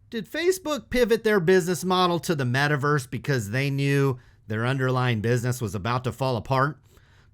Did Facebook pivot their business model to the metaverse because they knew their underlying business was about to fall apart?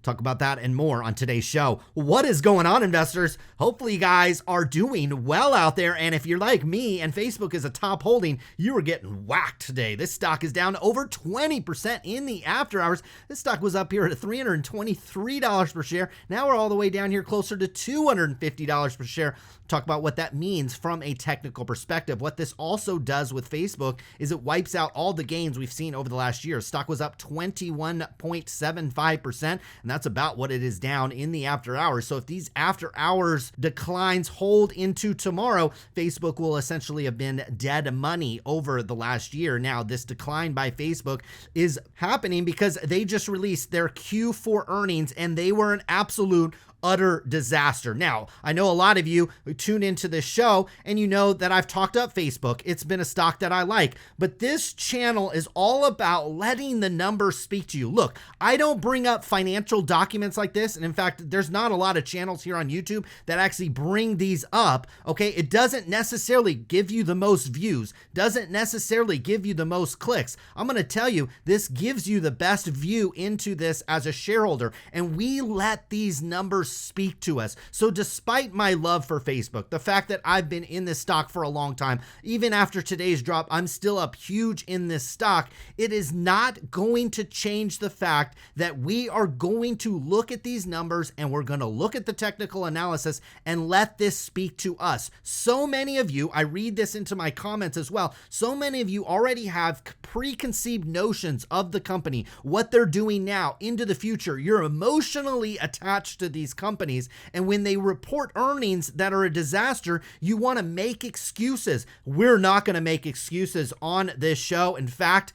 Talk about that and more on today's show. What is going on, investors? Hopefully you guys are doing well out there. And if you're like me and Facebook is a top holding, you are getting whacked today. This stock is down over 20% in the after hours. This stock was up here at $323 per share. Now we're all the way down here closer to $250 per share. Talk about what that means from a technical perspective. What this also does with Facebook is it wipes out all the gains we've seen over the last year. Stock was up 21.75%, and that's about what it is down in the after hours. So if these after hours declines hold into tomorrow, Facebook will essentially have been dead money over the last year. Now, this decline by Facebook is happening because they just released their Q4 earnings and they were an absolute utter disaster. Now, I know a lot of you who tune into this show and you know that I've talked up Facebook. It's been a stock that I like, but this channel is all about letting the numbers speak to you. Look, I don't bring up financial documents like this. And in fact, there's not a lot of channels here on YouTube that actually bring these up. Okay. It doesn't necessarily give you the most views, doesn't necessarily give you the most clicks. I'm going to tell you, this gives you the best view into this as a shareholder. And we let these numbers speak to us. So despite my love for Facebook, the fact that I've been in this stock for a long time, even after today's drop, I'm still up huge in this stock. It is not going to change the fact that we are going to look at these numbers and we're going to look at the technical analysis and let this speak to us. So many of you, I read this into my comments as well, so many of you already have preconceived notions of the company, what they're doing now into the future. You're emotionally attached to these companies, and when they report earnings that are a disaster, you want to make excuses. We're not going to make excuses on this show. In fact,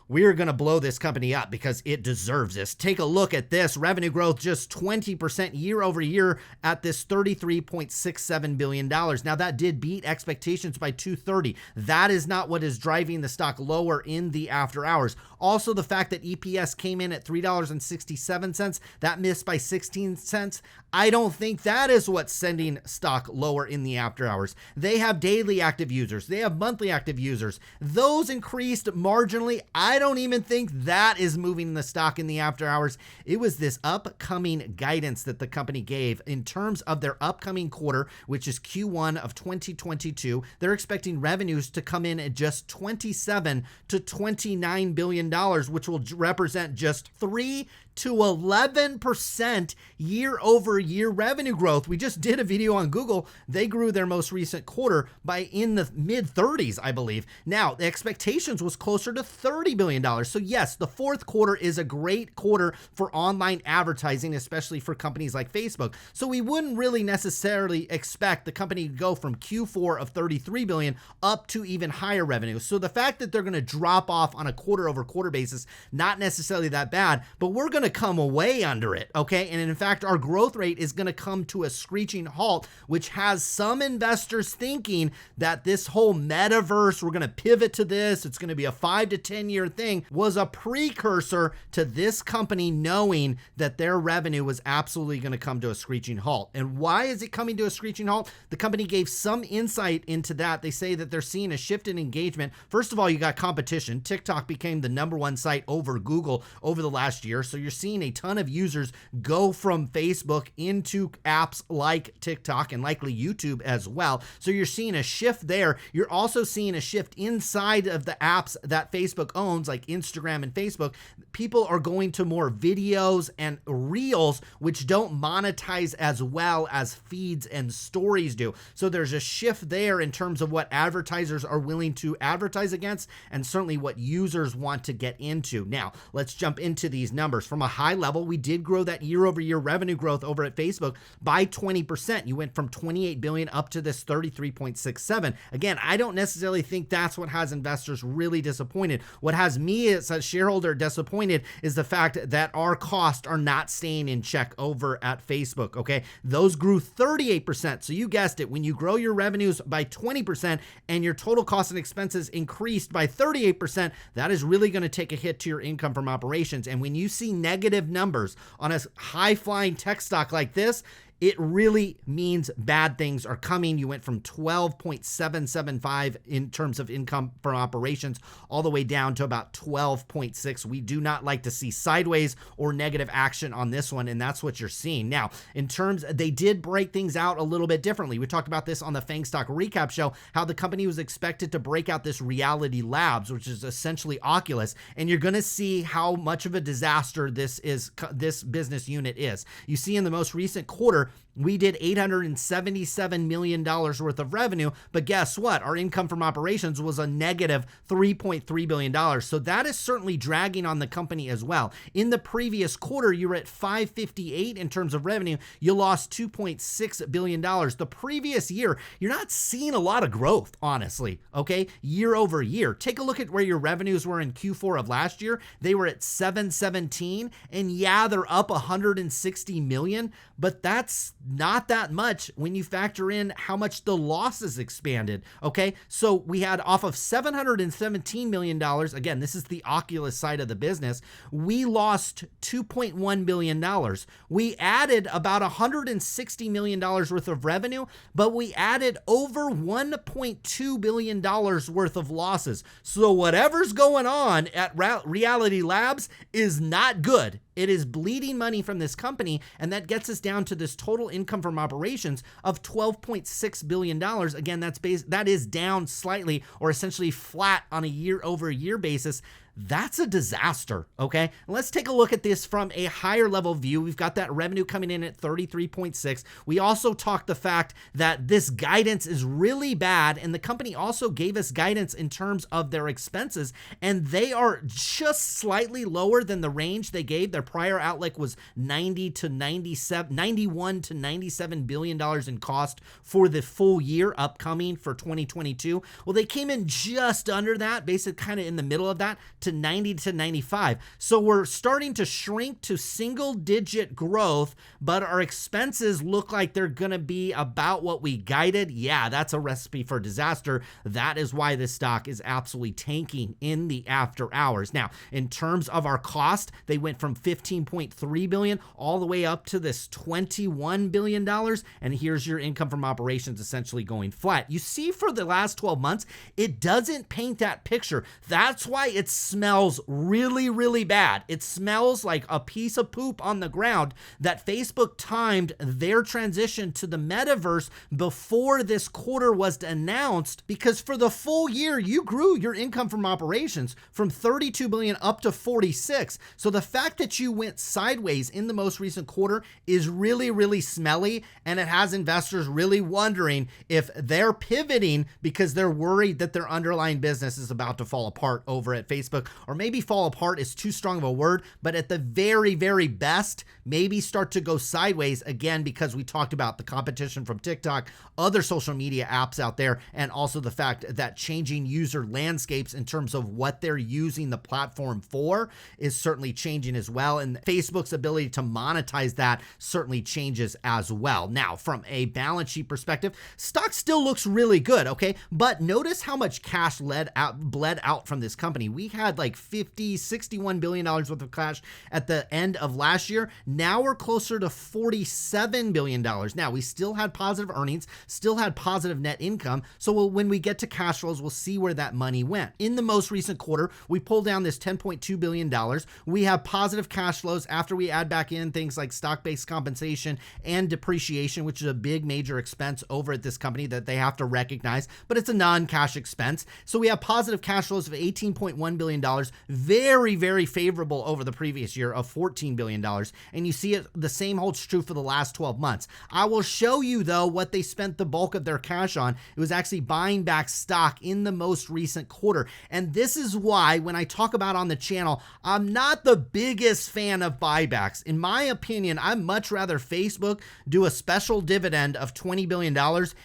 we're going to blow this company up because it deserves this. Take a look at this. Revenue growth just 20% year over year at this $33.67 billion. Now that did beat expectations by 230. That is not what is driving the stock lower in the after hours. Also, the fact that EPS came in at $3.67, that missed by 16 cents. I don't think that is what's sending stock lower in the after hours. They have daily active users. They have monthly active users. Those increased marginally. I don't even think that is moving the stock in the after hours. It was this upcoming guidance that the company gave in terms of their upcoming quarter, which is Q1 of 2022. They're expecting revenues to come in at just $27 to $29 billion, which will represent just 3 to 11% year over year revenue growth. We just did a video on Google. They grew their most recent quarter by in the mid 30s, I believe. Now, the expectations was closer to $30 billion. So yes, the fourth quarter is a great quarter for online advertising, especially for companies like Facebook. So we wouldn't really necessarily expect the company to go from Q4 of 33 billion up to even higher revenue. So the fact that they're going to drop off on a quarter over quarter basis, not necessarily that bad, but we're going to come away under it, okay? And in fact, our growth rate is going to come to a screeching halt, which has some investors thinking that this whole metaverse, we're going to pivot to this, it's going to be a 5 to 10 year thing, was a precursor to this company knowing that their revenue was absolutely going to come to a screeching halt. And why is it coming to a screeching halt? The company gave some insight into that. They say that they're seeing a shift in engagement. First of all, you got competition. TikTok became the #1 site over Google over the last year. So you're seeing a ton of users go from Facebook into apps like TikTok and likely YouTube as well. So you're seeing a shift there. You're also seeing a shift inside of the apps that Facebook owns, like Instagram and Facebook. People are going to more videos and reels, which don't monetize as well as feeds and stories do. So there's a shift there in terms of what advertisers are willing to advertise against, and certainly what users want to get into. Now, let's jump into these numbers. From a high level, we did grow that year over year revenue growth over at Facebook by 20%. You went from 28 billion up to this 33.67. Again, I don't necessarily think that's what has investors really disappointed. What has me as a shareholder disappointed is the fact that our costs are not staying in check over at Facebook, okay? Those grew 38%. So you guessed it, when you grow your revenues by 20% and your total costs and expenses increased by 38%, that is really going to take a hit to your income from operations. And when you see negative numbers on a high-flying tech stock like this, it really means bad things are coming. You went from 12.775 in terms of income from operations all the way down to about 12.6. We do not like to see sideways or negative action on this one, and that's what you're seeing. Now, in terms, they did break things out a little bit differently. We talked about this on the Fang Stock Recap Show, how the company was expected to break out this Reality Labs, which is essentially Oculus, and you're going to see how much of a disaster this business unit is. You see in the most recent quarter, we did $877 million worth of revenue, but guess what? Our income from operations was a negative $3.3 billion. So that is certainly dragging on the company as well. In the previous quarter, you were at 558 in terms of revenue. You lost $2.6 billion. The previous year, you're not seeing a lot of growth, honestly, okay? Year over year. Take a look at where your revenues were in Q4 of last year. They were at 717, and yeah, they're up 160 million, but that's not that much when you factor in how much the losses expanded, okay? So we had off of $717 million, again, this is the Oculus side of the business, we lost $2.1 billion. We added about $160 million worth of revenue, but we added over $1.2 billion worth of losses. So whatever's going on at Reality Labs is not good. It is bleeding money from this company, and that gets us down to this total income from operations of $12.6 billion. Again, that is down slightly or essentially flat on a year-over-year basis. That's a disaster, okay? Let's take a look at this from a higher level view. We've got that revenue coming in at 33.6. We also talked the fact that this guidance is really bad, and the company also gave us guidance in terms of their expenses, and they are just slightly lower than the range they gave. Their prior outlook was 91 to 97 billion dollars in cost for the full year upcoming for 2022. Well, they came in just under that, basically kind of in the middle of that, to 90 to 95. So we're starting to shrink to single digit growth, but our expenses look like they're going to be about what we guided. Yeah, that's a recipe for disaster. That is why this stock is absolutely tanking in the after hours. Now, in terms of our cost, they went from 15.3 billion all the way up to this $21 billion. And here's your income from operations essentially going flat. You see, for the last 12 months, it doesn't paint that picture. That's why it smells really, really bad. It smells like a piece of poop on the ground that Facebook timed their transition to the metaverse before this quarter was announced, because for the full year, you grew your income from operations from 32 billion up to 46. So the fact that you went sideways in the most recent quarter is really, really smelly, and it has investors really wondering if they're pivoting because they're worried that their underlying business is about to fall apart over at Facebook, or maybe fall apart is too strong of a word, but at the very, very best, maybe start to go sideways again, because we talked about the competition from TikTok, other social media apps out there, and also the fact that changing user landscapes in terms of what they're using the platform for is certainly changing as well. And Facebook's ability to monetize that certainly changes as well. Now, from a balance sheet perspective, stock still looks really good, okay? But notice how much cash bled out from this company. We had like $61 billion worth of cash at the end of last year. Now we're closer to $47 billion. Now, we still had positive earnings, still had positive net income. So when we get to cash flows, we'll see where that money went. In the most recent quarter, we pulled down this $10.2 billion. We have positive cash flows after we add back in things like stock-based compensation and depreciation, which is a big major expense over at this company that they have to recognize, but it's a non-cash expense. So we have positive cash flows of $18.1 billion, very, very favorable over the previous year of $14 billion. And you see it, the same holds true for the last 12 months. I will show you, though, what they spent the bulk of their cash on. It was actually buying back stock in the most recent quarter. And this is why, when I talk about on the channel, I'm not the biggest fan of buybacks. In my opinion, I'd much rather Facebook do a special dividend of $20 billion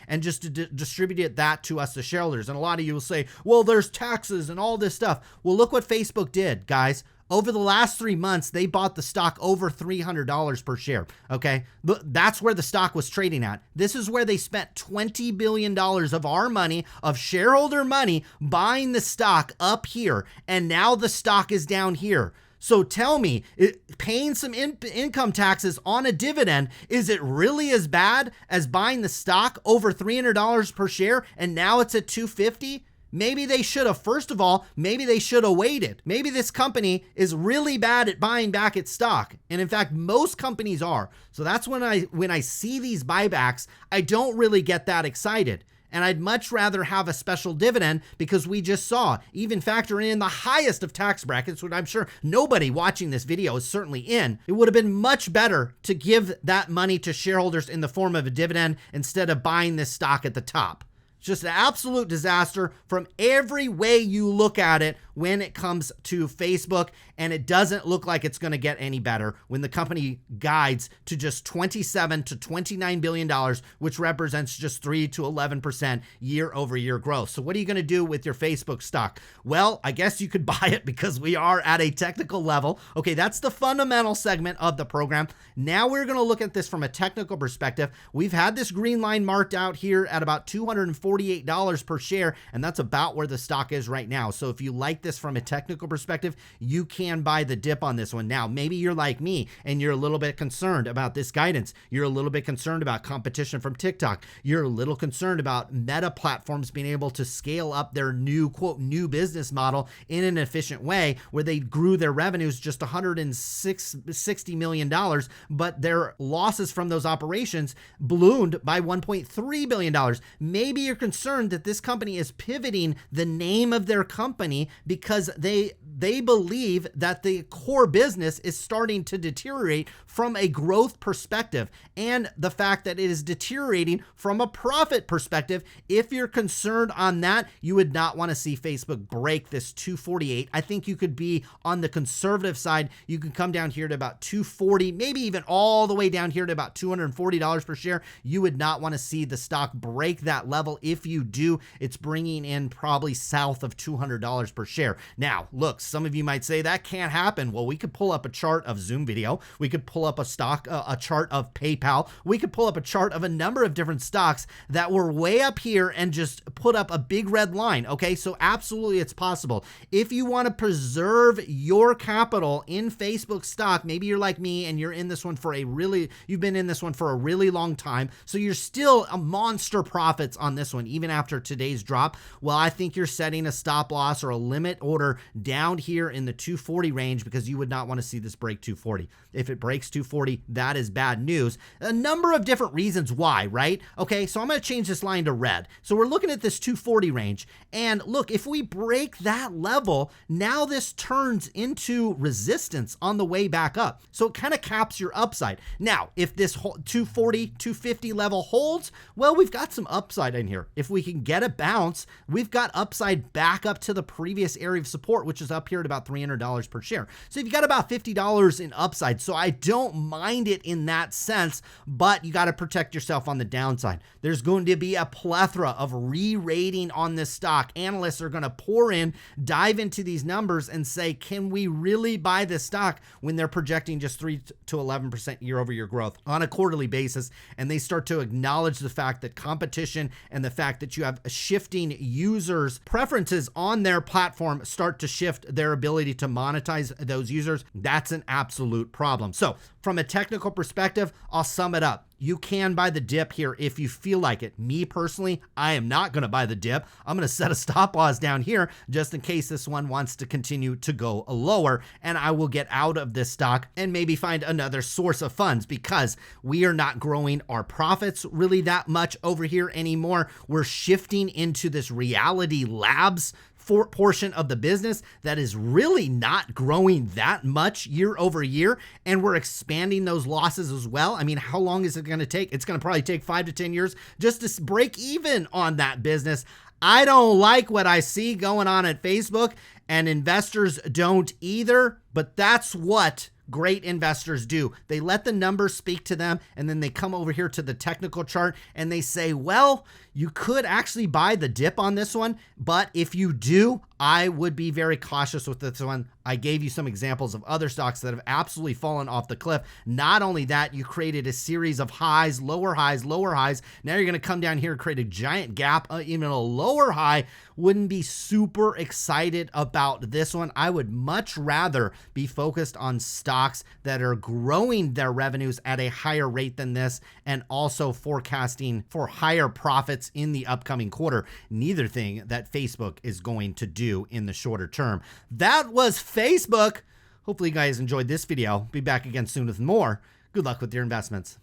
and just distribute that to us, the shareholders. And a lot of you will say, well, there's taxes and all this stuff. Well, look what Facebook did, guys. Over the last 3 months, they bought the stock over $300 per share, okay? That's where the stock was trading at. This is where they spent $20 billion of our money, of shareholder money, buying the stock up here, and now the stock is down here. So tell me, paying some income taxes on a dividend, is it really as bad as buying the stock over $300 per share and now it's at $250? Maybe they should have, first of all, maybe they should have waited. Maybe this company is really bad at buying back its stock. And in fact, most companies are. So that's when I see these buybacks, I don't really get that excited. And I'd much rather have a special dividend, because we just saw, even factoring in the highest of tax brackets, which I'm sure nobody watching this video is certainly in, it would have been much better to give that money to shareholders in the form of a dividend instead of buying this stock at the top. Just an absolute disaster from every way you look at it when it comes to Facebook, and it doesn't look like it's going to get any better when the company guides to just $27 to $29 billion, which represents just 3 to 11% year over year growth. So what are you going to do with your Facebook stock? Well, I guess you could buy it because we are at a technical level. Okay, that's the fundamental segment of the program. Now we're going to look at this from a technical perspective. We've had this green line marked out here at about $248 per share, and that's about where the stock is right now. So if you like this from a technical perspective, you can buy the dip on this one. Now, maybe you're like me and you're a little bit concerned about this guidance. You're a little bit concerned about competition from TikTok. You're a little concerned about Meta platforms being able to scale up their new, quote, new business model in an efficient way, where they grew their revenues just $160 million, but their losses from those operations ballooned by $1.3 billion. Maybe you're concerned that this company is pivoting the name of their company because they believe that the core business is starting to deteriorate from a growth perspective, and the fact that it is deteriorating from a profit perspective. If you're concerned on that, you would not want to see Facebook break this 248. I think you could be on the conservative side. You can come down here to about 240, maybe even all the way down here to about $240 per share. You would not want to see the stock break that level. If you do, it's bringing in probably south of $200 per share. Now, look, some of you might say that can't happen. Well, we could pull up a chart of Zoom Video. We could pull up a chart of PayPal. We could pull up a chart of a number of different stocks that were way up here and just put up a big red line. Okay, so absolutely it's possible. If you want to preserve your capital in Facebook stock, maybe you're like me and you've been in this one for a really long time, so you're still a monster profits on this one, even after today's drop. Well, I think you're setting a stop loss or a limit order down here in the 240 range, because you would not want to see this break 240. If it breaks 240, that is bad news. A number of different reasons why, right? Okay, so I'm going to change this line to red. So we're looking at this 240 range, and look, if we break that level, now this turns into resistance on the way back up. So it kind of caps your upside. Now, if this 240, 250 level holds, well, we've got some upside in here. If we can get a bounce, we've got upside back up to the previous area of support, which is up here at about $300 per share. So you've got about $50 in upside. So I don't mind it in that sense, but you got to protect yourself on the downside. There's going to be a plethora of re-rating on this stock. Analysts are going to pour in, dive into these numbers and say, can we really buy this stock when they're projecting just 3 to 11% year over year growth on a quarterly basis? And they start to acknowledge the fact that competition and the fact that you have shifting users' preferences on their platform start to shift their ability to monetize those users. That's an absolute problem. So from a technical perspective, I'll sum it up. You can buy the dip here if you feel like it. Me personally, I am not going to buy the dip. I'm going to set a stop loss down here just in case this one wants to continue to go lower, and I will get out of this stock and maybe find another source of funds, because we are not growing our profits really that much over here anymore. We're shifting into this Reality Labs portion of the business that is really not growing that much year over year, and we're expanding those losses as well. I mean, how long is it going to take? It's going to probably take 5 to 10 years just to break even on that business. I don't like what I see going on at Facebook, and investors don't either, but that's what great investors do. They let the numbers speak to them, and then they come over here to the technical chart and they say, well, you could actually buy the dip on this one, but if you do, I would be very cautious with this one. I gave you some examples of other stocks that have absolutely fallen off the cliff. Not only that, you created a series of highs, lower highs, lower highs. Now you're going to come down here and create a giant gap, even a lower high. Wouldn't be super excited about this one. I would much rather be focused on stocks that are growing their revenues at a higher rate than this and also forecasting for higher profits in the upcoming quarter. Neither thing that Facebook is going to do in the shorter term. That was Facebook. Hopefully you guys enjoyed this video. Be back again soon with more. Good luck with your investments.